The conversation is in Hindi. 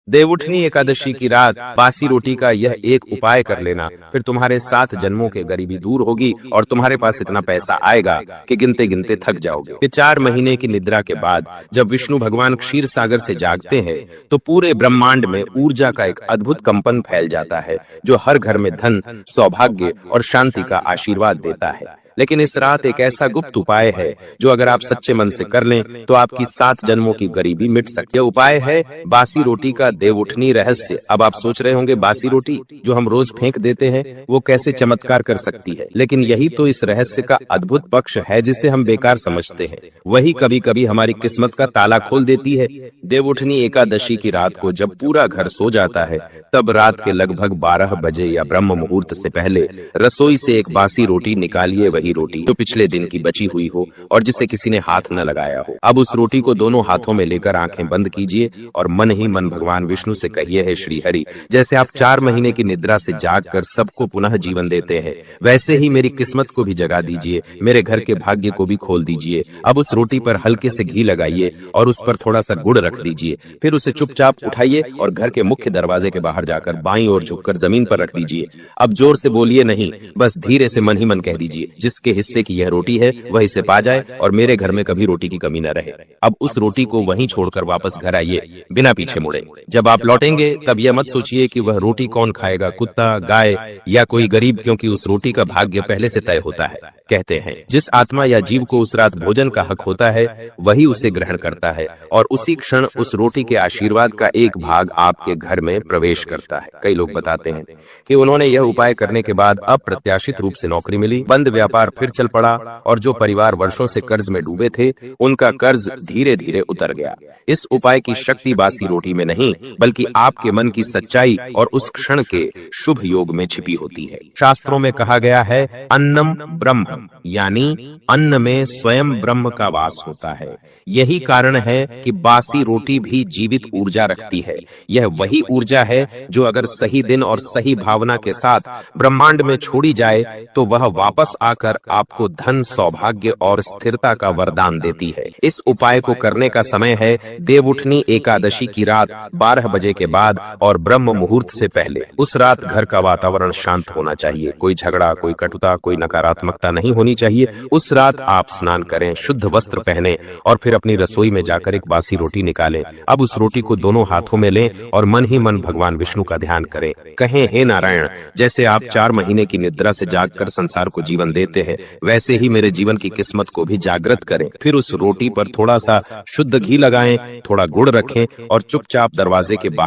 देवउठनी एकादशी की रात बासी रोटी का यह एक उपाय कर लेना, फिर तुम्हारे 7 जन्मों के गरीबी दूर होगी और तुम्हारे पास इतना पैसा आएगा कि गिनते गिनते थक जाओगे। फिर 4 महीने की निद्रा के बाद जब विष्णु भगवान क्षीर सागर से जागते हैं तो पूरे ब्रह्मांड में ऊर्जा का एक अद्भुत कंपन फैल जाता है जो हर घर में धन, सौभाग्य और शांति का आशीर्वाद देता है। लेकिन इस रात एक ऐसा गुप्त उपाय है जो अगर आप सच्चे मन से कर लें तो आपकी 7 जन्मों की गरीबी मिट सकती है। उपाय है बासी रोटी का देवउठनी रहस्य। अब आप सोच रहे होंगे बासी रोटी जो हम रोज फेंक देते हैं वो कैसे चमत्कार कर सकती है, लेकिन यही तो इस रहस्य का अद्भुत पक्ष है जिसे हम बेकार समझते हैं। वही कभी कभी हमारी किस्मत का ताला खोल देती है। देवउठनी एकादशी की रात को जब पूरा घर सो जाता है तब रात के लगभग 12 बजे या ब्रह्म मुहूर्त से पहले रसोई से एक बासी रोटी निकालिए, वही रोटी जो पिछले दिन की बची हुई हो और जिसे किसी ने हाथ न लगाया हो। अब उस रोटी को दोनों हाथों में लेकर आंखें बंद कीजिए और मन ही मन भगवान विष्णु से कहिए, हे श्री हरि, जैसे आप 4 महीने की निद्रा से जागकर सबको पुनः जीवन देते हैं वैसे ही मेरी किस्मत को भी जगा दीजिए, मेरे घर के भाग्य को भी खोल दीजिए। अब उस रोटी पर हल्के से घी लगाइए और उस पर थोड़ा सा गुड़ रख दीजिए। फिर उसे चुपचाप उठाइए और घर के मुख्य दरवाजे के बाहर जाकर बाईं ओर झुककर जमीन पर रख दीजिए। अब जोर से बोलिए नहीं, बस धीरे से मन ही मन कह दीजिए, जिसके हिस्से की यह रोटी है वह इसे पा जाए और मेरे घर में कभी रोटी की कमी न रहे। अब उस रोटी को वहीं छोड़कर वापस घर आइए बिना पीछे मुड़े। जब आप लौटेंगे तब यह मत सोचिए कि वह रोटी कौन खाएगा, कुत्ता, गाय या कोई गरीब, क्योंकि उस रोटी का भाग्य पहले से तय होता है। कहते हैं जिस आत्मा या जीव को उस रात भोजन का हक होता है वही उसे ग्रहण करता है और उसी क्षण उस रोटी के आशीर्वाद का एक भाग आपके घर में प्रवेश करता है। कई लोग बताते हैं कि उन्होंने यह उपाय करने के बाद अप्रत्याशित रूप से नौकरी मिली, बंद व्यापार फिर चल पड़ा और जो परिवार वर्षों से कर्ज में डूबे थे उनका कर्ज धीरे धीरे उतर गया। इस उपाय की शक्ति बासी रोटी में नहीं बल्कि आपके मन की सच्चाई और उस क्षण के शुभ योग में छिपी होती है। शास्त्रों में कहा गया है अन्नम ब्रह्म, यानी अन्न में स्वयं ब्रह्म का वास होता है। यही कारण है कि बासी रोटी भी जीवित ऊर्जा रखती है। यह वही ऊर्जा है जो अगर सही दिन और सही भावना के साथ ब्रह्मांड में छोड़ी जाए तो वह वापस आकर आपको धन, सौभाग्य और स्थिरता का वरदान देती है। इस उपाय को करने का समय है देवउठनी एकादशी की रात 12 बजे के बाद और ब्रह्म मुहूर्त से पहले। उस रात घर का वातावरण शांत होना चाहिए, कोई झगड़ा, कोई कटुता, कोई नकारात्मकता नहीं होनी चाहिए। उस रात आप स्नान करें, शुद्ध वस्त्र पहने और फिर अपनी रसोई में जाकर एक बासी रोटी निकालें। अब उस रोटी को दोनों हाथों में लें और मन ही मन भगवान विष्णु का ध्यान करें। कहें, हे नारायण, जैसे आप 4 महीने की निद्रा से जागकर संसार को जीवन देते हैं वैसे ही मेरे जीवन की किस्मत को भी जागृत करें। फिर उस रोटी पर थोड़ा सा शुद्ध घी लगाएं, थोड़ा गुड़ रखें और चुपचाप दरवाजे के बाहर